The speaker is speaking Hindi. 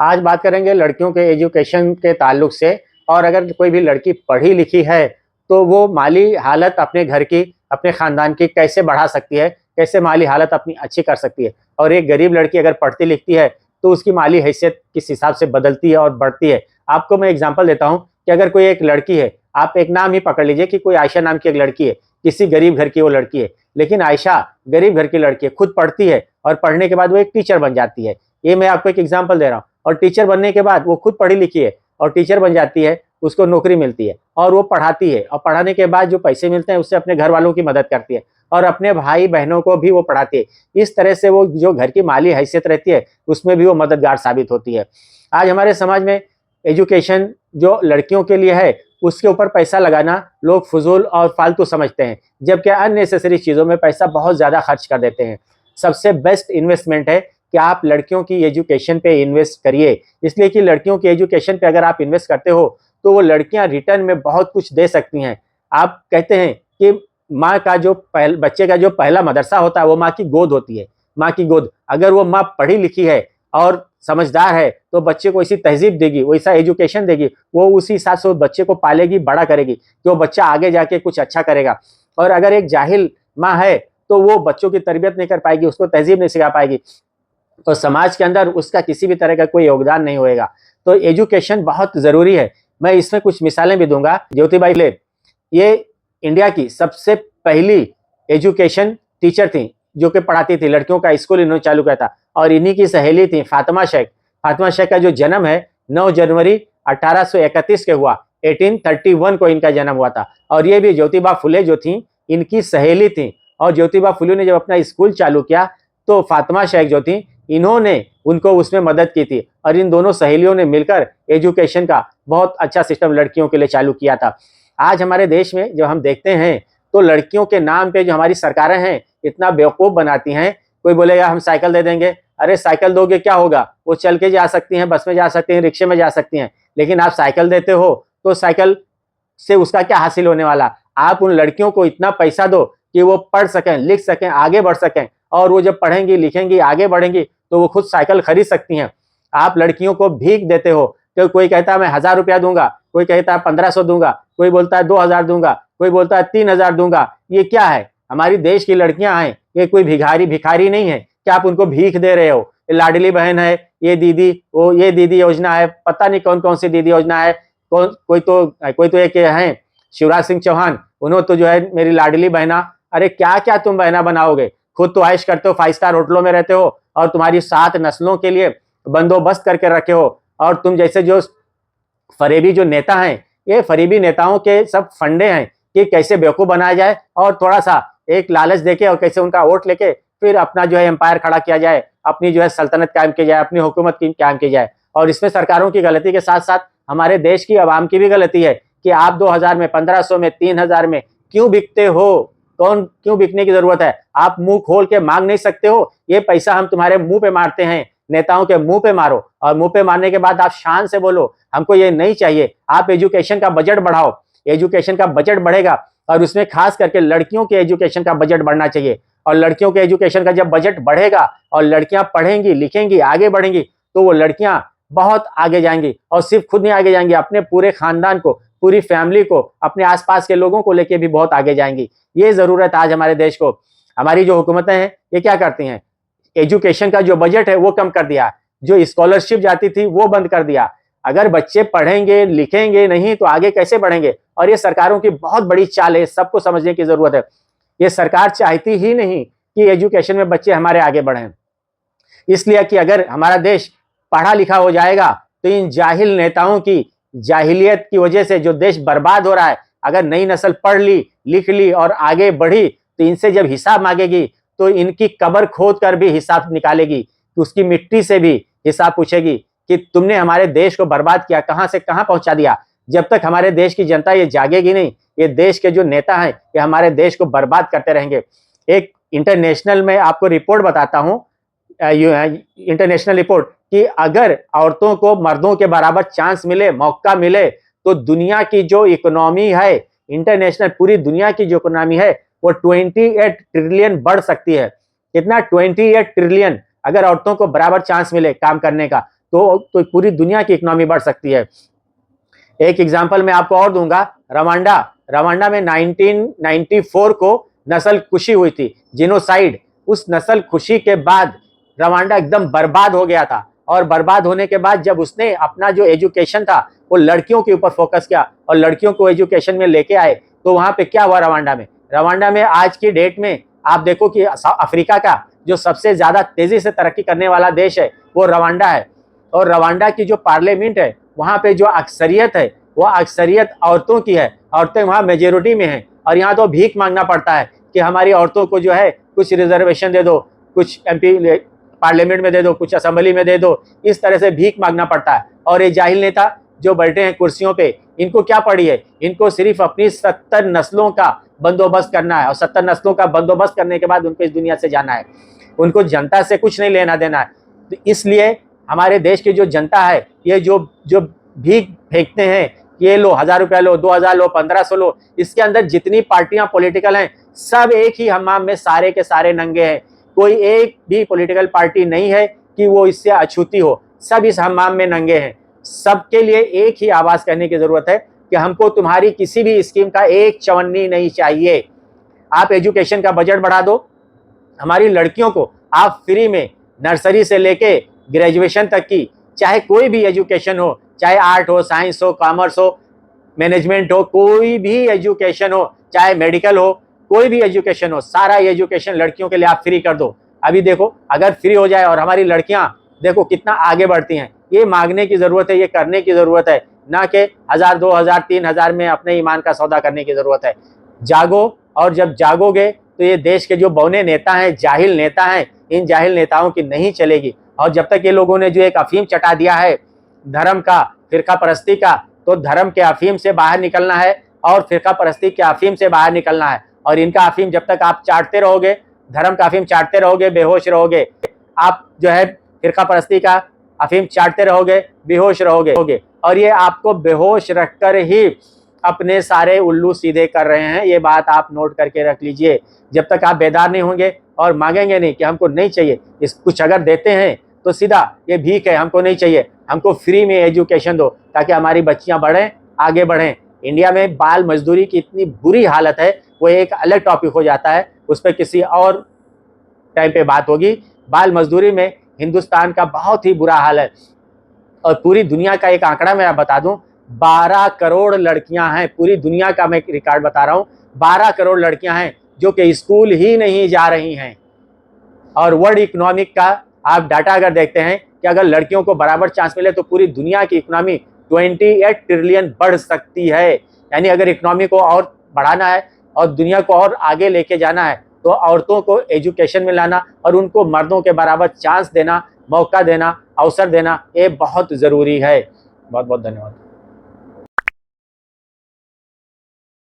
आज बात करेंगे लड़कियों के एजुकेशन के ताल्लुक से। और अगर कोई भी लड़की पढ़ी लिखी है तो वो माली हालत अपने घर की, अपने ख़ानदान की कैसे बढ़ा सकती है, कैसे माली हालत अपनी अच्छी कर सकती है। और एक गरीब लड़की अगर पढ़ती लिखती है तो उसकी माली हैसियत किस हिसाब से बदलती है और बढ़ती है। आपको मैं एग्जांपल देता हूँ कि अगर कोई एक लड़की है, आप एक नाम ही पकड़ लीजिए कि कोई आयशा नाम की एक लड़की है, किसी गरीब घर की वो लड़की है, लेकिन आयशा गरीब घर की लड़की है, खुद पढ़ती है और पढ़ने के बाद वो एक टीचर बन जाती है। ये मैं आपको एक एग्जाम्पल दे रहा हूँ। और टीचर बनने के बाद वो खुद पढ़ी लिखी है और टीचर बन जाती है, उसको नौकरी मिलती है और वो पढ़ाती है, और पढ़ाने के बाद जो पैसे मिलते हैं उससे अपने घर वालों की मदद करती है और अपने भाई बहनों को भी वो पढ़ाती है। इस तरह से वो जो घर की माली हैसियत रहती है उसमें भी वो मददगार साबित होती है। आज हमारे समाज में एजुकेशन जो लड़कियों के लिए है उसके ऊपर पैसा लगाना लोग फजूल और फालतू समझते हैं, जबकि अननेसेसरी चीज़ों में पैसा बहुत ज़्यादा खर्च कर देते हैं। सबसे बेस्ट इन्वेस्टमेंट है कि आप लड़कियों की एजुकेशन पे इन्वेस्ट करिए, इसलिए कि लड़कियों की एजुकेशन पे अगर आप इन्वेस्ट करते हो तो वो लड़कियां रिटर्न में बहुत कुछ दे सकती हैं। आप कहते हैं कि माँ का जो बच्चे का जो पहला मदरसा होता है वो माँ की गोद होती है। माँ की गोद, अगर वो माँ पढ़ी लिखी है और समझदार है तो बच्चे को इसी तहजीब देगी, वैसा एजुकेशन देगी, वो उसी हिसाब से बच्चे को पालेगी, बड़ा करेगी कि वो बच्चा आगे जाके कुछ अच्छा करेगा। और अगर एक जाहिल माँ है तो वो बच्चों की तरबियत नहीं कर पाएगी, उसको तहजीब नहीं सिखा पाएगी, तो समाज के अंदर उसका किसी भी तरह का कोई योगदान नहीं होएगा। तो एजुकेशन बहुत ज़रूरी है। मैं इसमें कुछ मिसालें भी दूंगा। ज्योतिबाई फुले ये इंडिया की सबसे पहली एजुकेशन टीचर थी जो कि पढ़ाती थी, लड़कियों का स्कूल इन्होंने चालू किया था। और इन्हीं की सहेली थी फातिमा शेख। फातिमा शेख का जो जन्म है 9 जनवरी 1831 के हुआ, 1831 को इनका जन्म हुआ था। और ये भी ज्योतिबा फुले जो थी इनकी सहेली थी। और ज्योतिबा फुले ने जब अपना स्कूल चालू किया तो फातिमा शेख जो थी इन्होंने उनको उसमें मदद की थी और इन दोनों सहेलियों ने मिलकर एजुकेशन का बहुत अच्छा सिस्टम लड़कियों के लिए चालू किया था। आज हमारे देश में जो हम देखते हैं तो लड़कियों के नाम पे जो हमारी सरकारें हैं इतना बेवकूफ़ बनाती हैं। कोई बोलेगा हम साइकिल दे देंगे, अरे साइकिल दोगे क्या होगा, वो चल के जा सकती हैं, बस में जा सकती हैं, रिक्शे में जा सकती हैं, लेकिन आप साइकिल देते हो तो साइकिल से उसका क्या हासिल होने वाला। आप उन लड़कियों को इतना पैसा दो कि वो पढ़ सकें, लिख सकें, आगे बढ़ सकें, और वो जब पढ़ेंगी लिखेंगी आगे बढ़ेंगी तो वो खुद साइकिल खरीद सकती हैं। आप लड़कियों को भीख देते हो, तो कोई कहता है मैं 1000 रुपया दूंगा, कोई कहता है 1500 दूंगा, कोई बोलता है 2000 दूंगा, कोई बोलता है 3000 दूंगा। ये क्या है? हमारी देश की लड़कियां हैं, ये कोई भिखारी नहीं है कि आप उनको भीख दे रहे हो। लाडली बहन है, ये दीदी, वो ये दीदी योजना है, पता नहीं कौन कौन सी दीदी योजना है। कोई तो एक है शिवराज सिंह चौहान, उन्होंने तो जो है मेरी लाडली बहना। अरे क्या क्या तुम बहना बनाओगे? खुद तो ऐश करते हो, 5 स्टार होटलों में रहते हो और तुम्हारी 7 नस्लों के लिए बंदोबस्त करके रखे हो। और तुम जैसे जो फरेबी जो नेता हैं, ये फरेबी नेताओं के सब फंडे हैं कि कैसे बेवकूफ़ बनाया जाए और थोड़ा सा एक लालच देके और कैसे उनका वोट लेके फिर अपना जो है एम्पायर खड़ा किया जाए, अपनी जो है सल्तनत कायम की जाए, अपनी हुकूमत की कायम की जाए। और इसमें सरकारों की गलती के साथ साथ हमारे देश की आवाम की भी गलती है कि आप 2000 में, 1500 में, 3000 में क्यों बिकते हो? कौन क्यों बिकने की जरूरत है? आप मुंह खोल के मांग नहीं सकते हो? ये पैसा हम तुम्हारे मुंह पे मारते हैं, नेताओं के मुंह पे मारो, और मुंह पे मारने के बाद आप शान से बोलो हमको ये नहीं चाहिए। आप एजुकेशन का बजट बढ़ाओ, एजुकेशन का बजट बढ़ेगा और उसमें खास करके लड़कियों के एजुकेशन का बजट बढ़ना चाहिए। और लड़कियों के एजुकेशन का जब बजट बढ़ेगा और लड़कियां पढ़ेंगी लिखेंगी आगे बढ़ेंगी तो वो लड़कियां बहुत आगे जाएंगी, और सिर्फ खुद नहीं आगे जाएंगी, अपने पूरे खानदान को, पूरी फैमिली को, अपने आसपास के लोगों को लेके भी बहुत आगे जाएंगी। ये जरूरत आज हमारे देश को। हमारी जो हुकूमतें हैं ये क्या करती हैं? एजुकेशन का जो बजट है वो कम कर दिया, जो स्कॉलरशिप जाती थी वो बंद कर दिया। अगर बच्चे पढ़ेंगे लिखेंगे नहीं तो आगे कैसे बढ़ेंगे? और ये सरकारों की बहुत बड़ी चाल है, सबको समझने की जरूरत है। ये सरकार चाहती ही नहीं कि एजुकेशन में बच्चे हमारे आगे बढ़ें, इसलिए कि अगर हमारा देश पढ़ा लिखा हो जाएगा तो इन जाहिल नेताओं की जाहिलियत की वजह से जो देश बर्बाद हो रहा है, अगर नई नस्ल पढ़ ली लिख ली और आगे बढ़ी तो इनसे जब हिसाब मांगेगी तो इनकी कब्र खोद कर भी हिसाब निकालेगी, उसकी मिट्टी से भी हिसाब पूछेगी कि तुमने हमारे देश को बर्बाद किया, कहां से कहां पहुंचा दिया। जब तक हमारे देश की जनता ये जागेगी नहीं, ये देश के जो नेता हैं ये हमारे देश को बर्बाद करते रहेंगे। एक इंटरनेशनल में आपको रिपोर्ट बताता हूं, इंटरनेशनल रिपोर्ट, कि अगर औरतों को मर्दों के बराबर चांस मिले, मौका मिले, तो दुनिया की जो इकोनॉमी है, इंटरनेशनल पूरी दुनिया की जो इकोनॉमी है वो 28 ट्रिलियन बढ़ सकती है। कितना? 28 ट्रिलियन। अगर औरतों को बराबर चांस मिले काम करने का तो पूरी दुनिया की इकोनॉमी बढ़ सकती है। एक एग्जांपल मैं आपको और दूंगा, रवांडा में 1994 को नस्ल खुशी हुई थी, जिनोसाइड। उस नस्ल खुशी के बाद रवांडा एकदम बर्बाद हो गया था, और बर्बाद होने के बाद जब उसने अपना जो एजुकेशन था वो लड़कियों के ऊपर फोकस किया और लड़कियों को एजुकेशन में लेके आए, तो वहां पे क्या हुआ रवांडा में आज की डेट में आप देखो कि अफ्रीका का जो सबसे ज्यादा तेजी से तरक्की करने वाला देश है वो रवांडा है। और रवांडा की जो पार्लियामेंट है वहाँ पे जो अक्सरियत है वो अक्सरियत औरतों की है, औरतें वहाँ मेजोरिटी में हैं। और यहाँ तो भीख मांगना पड़ता है कि हमारी औरतों को जो है कुछ रिजर्वेशन दे दो, कुछ एमपी पार्लियामेंट में दे दो, कुछ असेंबली में दे दो, इस तरह से भीख मांगना पड़ता है। और ये जाहिल नेता जो बैठे हैं कुर्सियों पे, इनको क्या पड़ी है? इनको सिर्फ अपनी 70 नस्लों का बंदोबस्त करना है, और 70 नस्लों का बंदोबस्त करने के बाद उनको इस दुनिया से जाना है। उनको जनता से कुछ नहीं लेना देना है। तो इसलिए हमारे देश की जो जनता है, ये जो भीख फेंकते हैं, ये लो 1000 रुपया लो, 2000 लो, 1500 लो, इसके अंदर जितनी पार्टियां पॉलिटिकल हैं सब एक ही हमाम में सारे के सारे नंगे हैं। कोई एक भी पॉलिटिकल पार्टी नहीं है कि वो इससे अछूती हो, सब इस हमाम में नंगे हैं। सबके लिए एक ही आवाज करने की जरूरत है कि हमको तुम्हारी किसी भी स्कीम का एक चवन्नी नहीं चाहिए। आप एजुकेशन का बजट बढ़ा दो, हमारी लड़कियों को आप फ्री में नर्सरी से लेके ग्रेजुएशन तक की, चाहे कोई भी एजुकेशन हो, चाहे आर्ट हो, साइंस हो, कॉमर्स हो, मैनेजमेंट हो, कोई भी एजुकेशन हो, चाहे मेडिकल हो, कोई भी एजुकेशन हो, सारा एजुकेशन लड़कियों के लिए आप फ्री कर दो। अभी देखो अगर फ्री हो जाए और हमारी लड़कियां देखो कितना आगे बढ़ती हैं। ये मांगने की जरूरत है, ये करने की जरूरत है, ना कि 1000, 2000, 3000 में अपने ईमान का सौदा करने की जरूरत है। जागो, और जब जागोगे तो ये देश के जो बौने नेता हैं, जाहिल नेता हैं, इन जाहिल नेताओं की नहीं चलेगी। और जब तक ये लोगों ने जो एक अफीम चटा दिया है धर्म का, फिरका परस्ती का, तो धर्म के अफीम से बाहर निकलना है और फिरका परस्ती के अफीम से बाहर निकलना है। और इनका अफीम जब तक आप चाटते रहोगे, धर्म का अफीम चाटते रहोगे, बेहोश रहोगे। आप जो है फिरका परस्ती का अफीम चाटते रहोगे, बेहोश रहोगे, और ये आपको बेहोश रखकर ही अपने सारे उल्लू सीधे कर रहे हैं। ये बात आप नोट करके रख लीजिए। जब तक आप बेदार नहीं होंगे और मांगेंगे नहीं कि हमको नहीं चाहिए, इस कुछ अगर देते हैं तो सीधा ये भीख है, हमको नहीं चाहिए, हमको फ्री में एजुकेशन दो ताकि हमारी बच्चियां बढ़ें, आगे बढ़ें। इंडिया में बाल मजदूरी की इतनी बुरी हालत है, वो एक अलग टॉपिक हो जाता है, उस पर किसी और टाइम पे बात होगी। बाल मजदूरी में हिंदुस्तान का बहुत ही बुरा हाल है, और पूरी दुनिया का एक आंकड़ा मैं बता दूं, 12 करोड़ लड़कियां हैं, पूरी दुनिया का मैं रिकॉर्ड बता रहा हूं, 12 करोड़ लड़कियां हैं जो कि स्कूल ही नहीं जा रही हैं। और वर्ल्ड इकोनॉमिक का आप डाटा अगर देखते हैं कि अगर लड़कियों को बराबर चांस मिले तो पूरी दुनिया की इकोनॉमी 28 ट्रिलियन बढ़ सकती है। यानी अगर इकोनॉमी को और बढ़ाना है और दुनिया को और आगे लेके जाना है तो औरतों को एजुकेशन में लाना और उनको मर्दों के बराबर चांस देना, मौका देना, अवसर देना, ये बहुत ज़रूरी है। बहुत बहुत धन्यवाद।